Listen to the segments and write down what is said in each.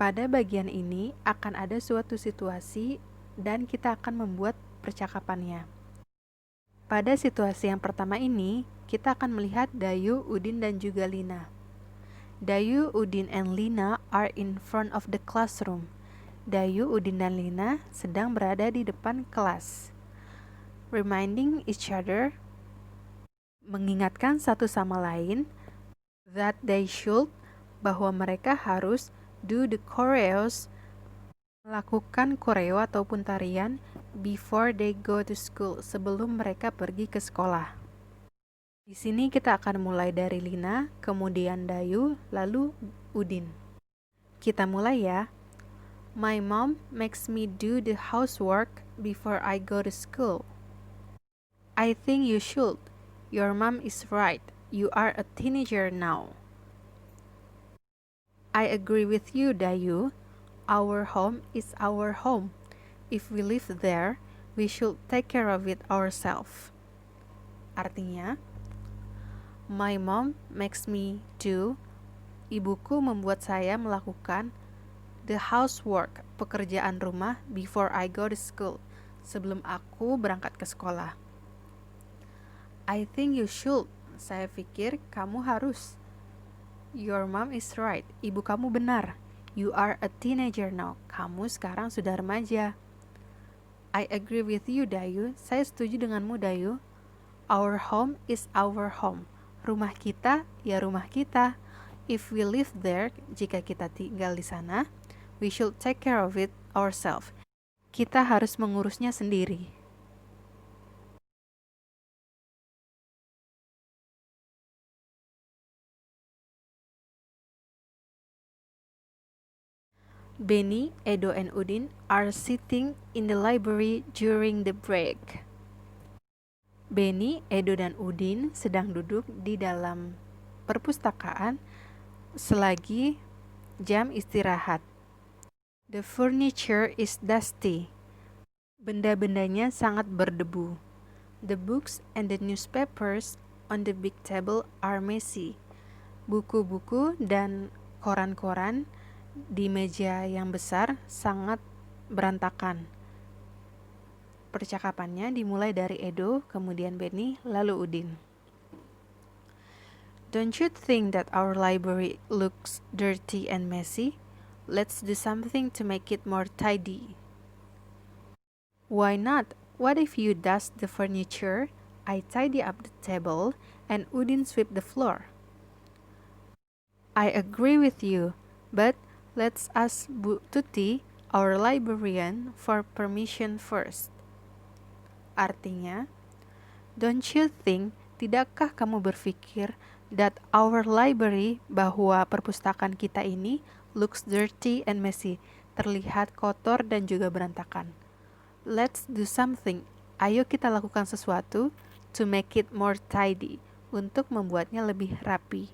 Pada bagian ini akan ada suatu situasi dan kita akan membuat percakapannya. Pada situasi yang pertama ini, kita akan melihat Dayu, Udin, dan juga Lina. Dayu, Udin, and Lina are in front of the classroom. Dayu, Udin, dan Lina sedang berada di depan kelas. Reminding each other, mengingatkan satu sama lain, that they should, bahwa mereka harus do the choreos, melakukan koreo ataupun tarian before they go to school, sebelum mereka pergi ke sekolah. Di sini kita akan mulai dari Lina, kemudian Dayu, lalu Udin. Kita mulai ya. My mom makes me do the housework before I go to school. I think you should. Your mom is right. You are a teenager now. I agree with you, Dayu. Our home is our home. If we live there, we should take care of it ourselves. Artinya, my mom makes me do, ibuku membuat saya melakukan the housework, pekerjaan rumah, before I go to school, sebelum aku berangkat ke sekolah. I think you should, saya pikir kamu harus. Your mom is right, ibu kamu benar. You are a teenager now, kamu sekarang sudah remaja. I agree with you, Dayu, saya setuju denganmu, Dayu. Our home is our home, rumah kita ya rumah kita. If we live there, jika kita tinggal di sana, we should take care of it ourselves. Kita harus mengurusnya sendiri. Benny, Edo, and Udin are sitting in the library during the break. Benny, Edo, dan Udin sedang duduk di dalam perpustakaan selagi jam istirahat. The furniture is dusty. Benda-bendanya sangat berdebu. The books and the newspapers on the big table are messy. Buku-buku dan koran-koran di meja yang besar sangat berantakan. Percakapannya dimulai dari Edo, kemudian Benny, lalu Udin. Don't you think that our library looks dirty and messy? Let's do something to make it more tidy. Why not? What if you dust the furniture, I tidy up the table, and Udin sweep the floor? I agree with you, but let's ask Bu Tuti, our librarian, for permission first. Artinya, don't you think, tidakkah kamu berpikir that our library, bahwa perpustakaan kita ini, looks dirty and messy, terlihat kotor dan juga berantakan. Let's do something, ayo kita lakukan sesuatu, to make it more tidy, untuk membuatnya lebih rapi.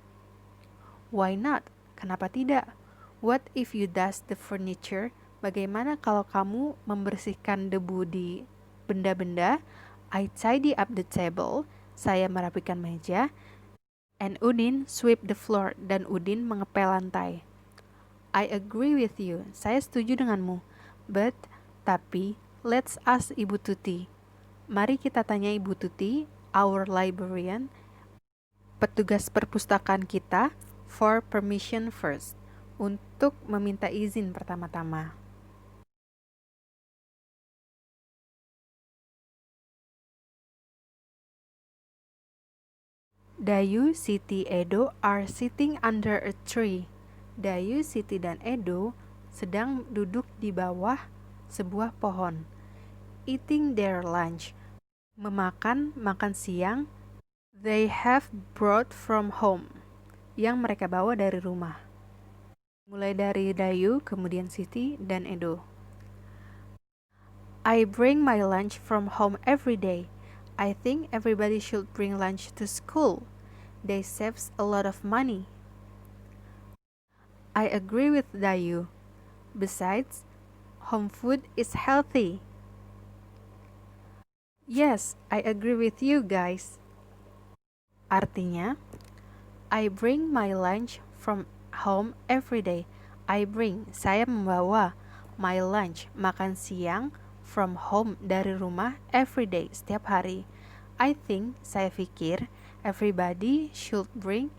Why not? Kenapa tidak? What if you dust the furniture? Bagaimana kalau kamu membersihkan debu di benda-benda? I tidy up the table. Saya merapikan meja. And Udin sweep the floor. Dan Udin mengepel lantai. I agree with you. Saya setuju denganmu. But, tapi, let's ask Ibu Tuti. Mari kita tanya Ibu Tuti, our librarian, petugas perpustakaan kita, for permission first, untuk meminta izin pertama-tama. Dayu, Siti, Edo are sitting under a tree. Dayu, Siti, dan Edo sedang duduk di bawah sebuah pohon. Eating their lunch, memakan makan siang, they have brought from home, yang mereka bawa dari rumah. Mulai dari Dayu, kemudian Siti, dan Edo. I bring my lunch from home every day. I think everybody should bring lunch to school. They saves a lot of money. I agree with Dayu. Besides, home food is healthy. Yes, I agree with you guys. Artinya, I bring my lunch from home every day. saya membawa my lunch, makan siang, from home, dari rumah, every day, setiap hari. Saya pikir, everybody should bring,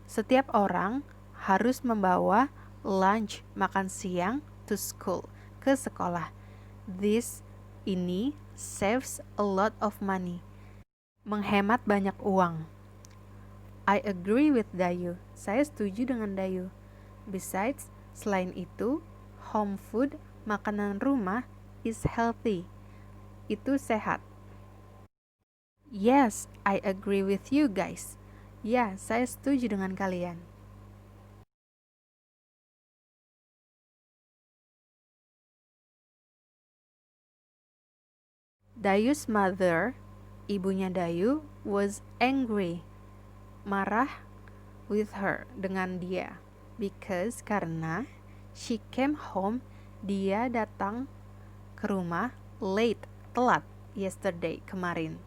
setiap orang harus membawa lunch, makan siang, to school, ke sekolah. Ini saves a lot of money, menghemat banyak uang. I agree with Dayu, saya setuju dengan Dayu. Besides, selain itu, home food, makanan rumah, is healthy, itu sehat. Yes, I agree with you guys. Ya, saya setuju dengan kalian. Dayu's mother, ibunya Dayu, was angry, marah with her, dengan dia, because, karena she came home, dia datang ke rumah late, telat, yesterday, kemarin.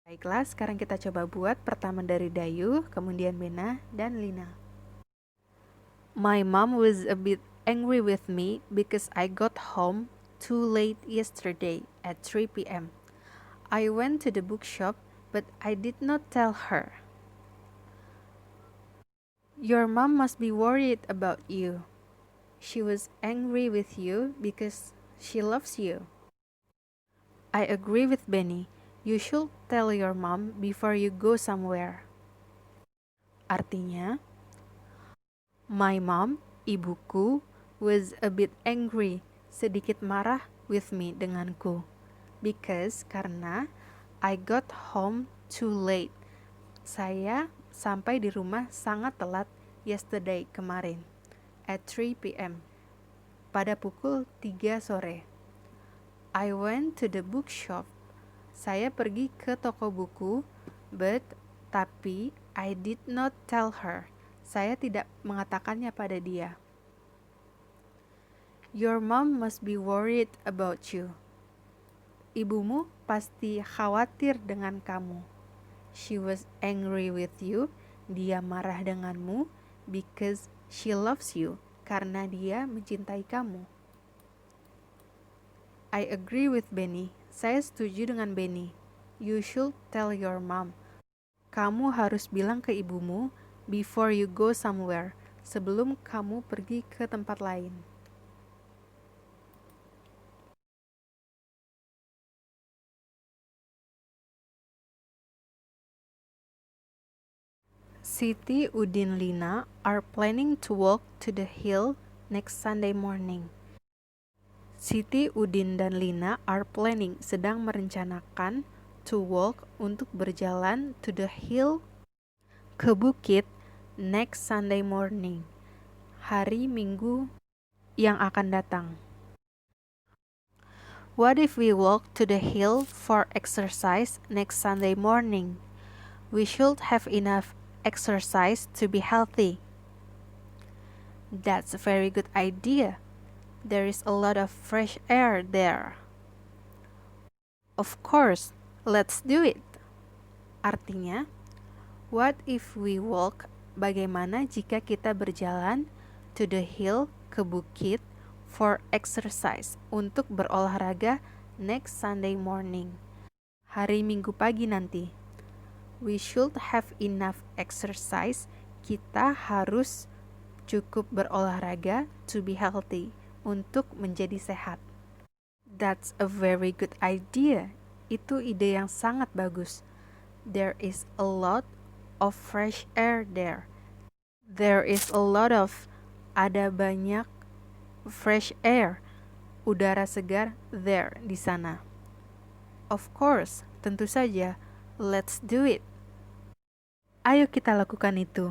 Baiklah, sekarang kita coba buat pertama dari Dayu, kemudian Bena dan Lina. My mom was a bit angry with me because I got home too late yesterday at 3 p.m. I went to the bookshop, but I did not tell her. Your mom must be worried about you. She was angry with you because she loves you. I agree with Benny. You should tell your mom before you go somewhere. Artinya, my mom, ibuku, was a bit angry, sedikit marah with me, denganku. Because, karena, I got home too late. Saya sampai di rumah sangat telat yesterday, kemarin. At 3 p.m. Pada pukul 3 sore. I went to the bookshop. Saya pergi ke toko buku, tapi I did not tell her. Saya tidak mengatakannya pada dia. Your mom must be worried about you. Ibumu pasti khawatir dengan kamu. She was angry with you. Dia marah denganmu because she loves you. Karena dia mencintai kamu. I agree with Benny. Saya setuju dengan Benny. You should tell your mom. Kamu harus bilang ke ibumu before you go somewhere, sebelum kamu pergi ke tempat lain. Siti, Udin, Lina are planning to walk to the hill next Sunday morning. Siti, Udin, dan Lina are planning, sedang merencanakan, to walk, untuk berjalan, to the hill, ke bukit, next Sunday morning, hari Minggu yang akan datang. What if we walk to the hill for exercise next Sunday morning? We should have enough exercise to be healthy. That's a very good idea. There is a lot of fresh air there. Of course, let's do it. Artinya, what if we walk? Bagaimana jika kita berjalan to the hill, ke bukit, for exercise, untuk berolahraga next Sunday morning, hari Minggu pagi nanti. We should have enough exercise. Kita harus cukup berolahraga to be healthy, untuk menjadi sehat. That's a very good idea. Itu ide yang sangat bagus. There is a lot of fresh air there. There is a lot of, ada banyak, fresh air, udara segar, there, di sana. Of course, tentu saja. Let's do it. Ayo kita lakukan itu.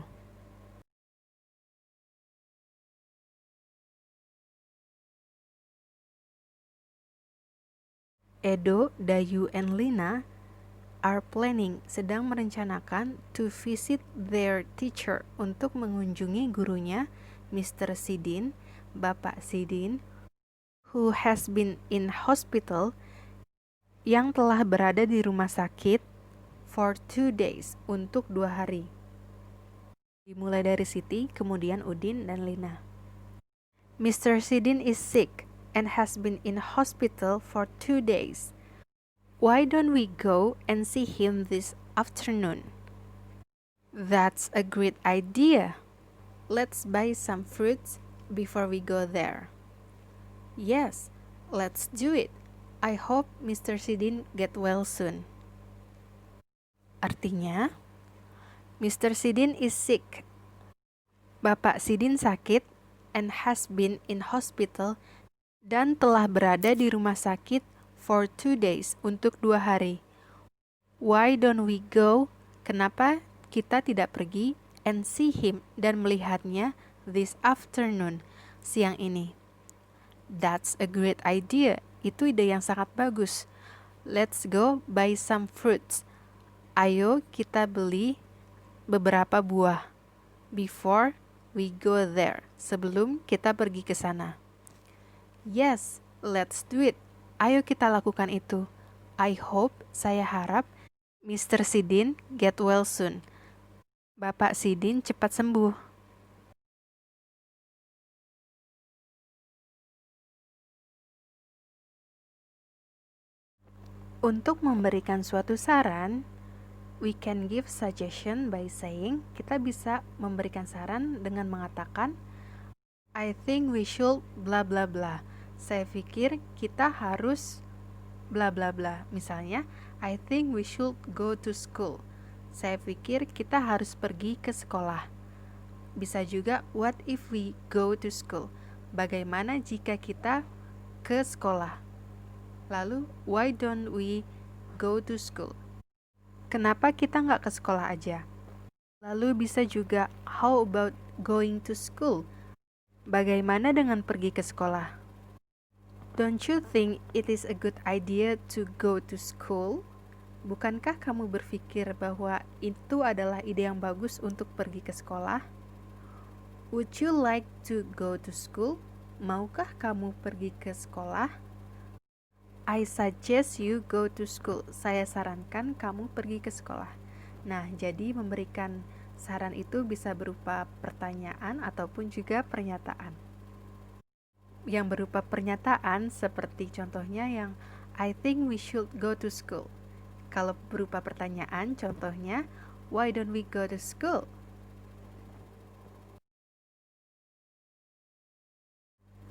Edo, Dayu, and Lina are planning, sedang merencanakan, to visit their teacher, untuk mengunjungi gurunya, Mr. Sidin, Bapak Sidin, who has been in hospital, yang telah berada di rumah sakit, for 2 days, untuk 2 hari. Dimulai dari Siti, kemudian Udin dan Lina. Mr. Sidin is sick and has been in hospital for 2 days. Why don't we go and see him this afternoon? That's a great idea. Let's buy some fruits before we go there. Yes, let's do it. I hope Mr. Sidin get well soon. Artinya, Mr. Sidin is sick. Bapak Sidin sakit and has been in hospital dan telah berada di rumah sakit for 2 days untuk 2 hari. Why don't we go? Kenapa kita tidak pergi and see him dan melihatnya this afternoon, siang ini? That's a great idea. Itu ide yang sangat bagus. Let's go buy some fruits. Ayo kita beli beberapa buah. Before we go there. Sebelum kita pergi ke sana. Yes, let's do it. Ayo kita lakukan itu. I hope, saya harap, Mr. Sidin get well soon. Bapak Sidin cepat sembuh. Untuk memberikan suatu saran, we can give suggestion by saying, kita bisa memberikan saran dengan mengatakan, I think we should bla bla bla. Saya pikir kita harus bla bla bla. Misalnya, I think we should go to school. Saya pikir kita harus pergi ke sekolah. Bisa juga, what if we go to school? Bagaimana jika kita ke sekolah? Lalu, why don't we go to school? Kenapa kita nggak ke sekolah aja? Lalu bisa juga, how about going to school? Bagaimana dengan pergi ke sekolah? Don't you think it is a good idea to go to school? Bukankah kamu berpikir bahwa itu adalah ide yang bagus untuk pergi ke sekolah? Would you like to go to school? Maukah kamu pergi ke sekolah? I suggest you go to school. Saya sarankan kamu pergi ke sekolah. Nah, jadi memberikan saran itu bisa berupa pertanyaan ataupun juga pernyataan. Yang berupa pernyataan seperti contohnya yang I think we should go to school. Kalau berupa pertanyaan, contohnya why don't we go to school?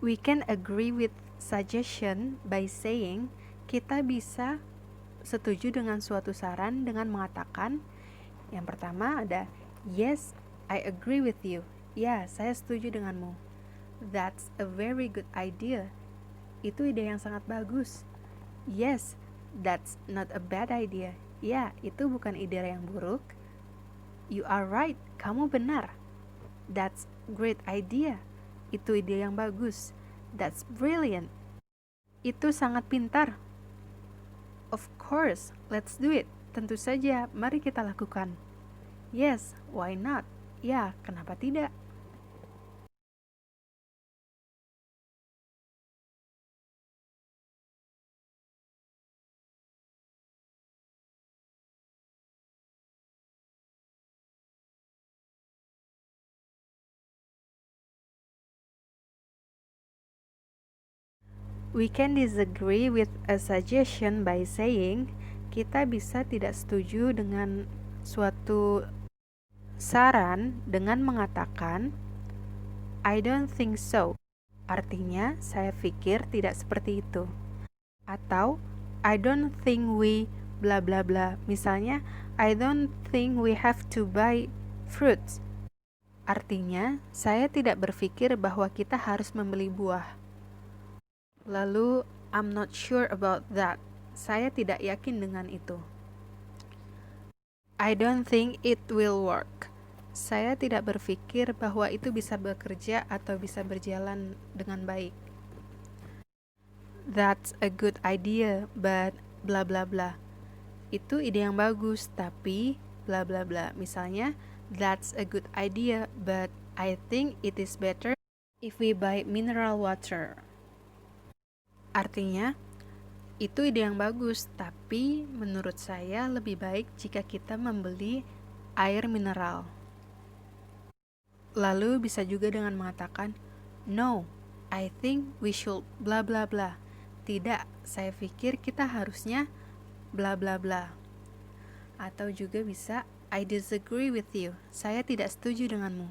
We can agree with suggestion by saying, kita bisa setuju dengan suatu saran dengan mengatakan, yang pertama ada, yes, I agree with you. Ya, saya setuju denganmu. That's a very good idea. Itu ide yang sangat bagus. Yes, that's not a bad idea. Ya, itu bukan ide yang buruk. You are right, kamu benar. That's great idea. Itu ide yang bagus. That's brilliant. Itu sangat pintar. Of course, let's do it. Tentu saja, mari kita lakukan. Yes, why not? Ya, kenapa tidak? We can disagree with a suggestion by saying, kita bisa tidak setuju dengan suatu saran dengan mengatakan, I don't think so. Artinya, saya pikir tidak seperti itu. Atau, I don't think we bla bla bla. Misalnya, I don't think we have to buy fruits. Artinya, saya tidak berpikir bahwa kita harus membeli buah. Lalu, I'm not sure about that. Saya tidak yakin dengan itu. I don't think it will work. Saya tidak berpikir bahwa itu bisa bekerja atau bisa berjalan dengan baik. That's a good idea, but bla bla bla. Itu ide yang bagus, tapi bla bla bla. Misalnya, that's a good idea, but I think it is better if we buy mineral water. Artinya, itu ide yang bagus, tapi menurut saya lebih baik jika kita membeli air mineral. Lalu bisa juga dengan mengatakan, no, I think we should bla bla bla. Tidak, saya pikir kita harusnya bla bla bla. Atau juga bisa I disagree with you. Saya tidak setuju denganmu.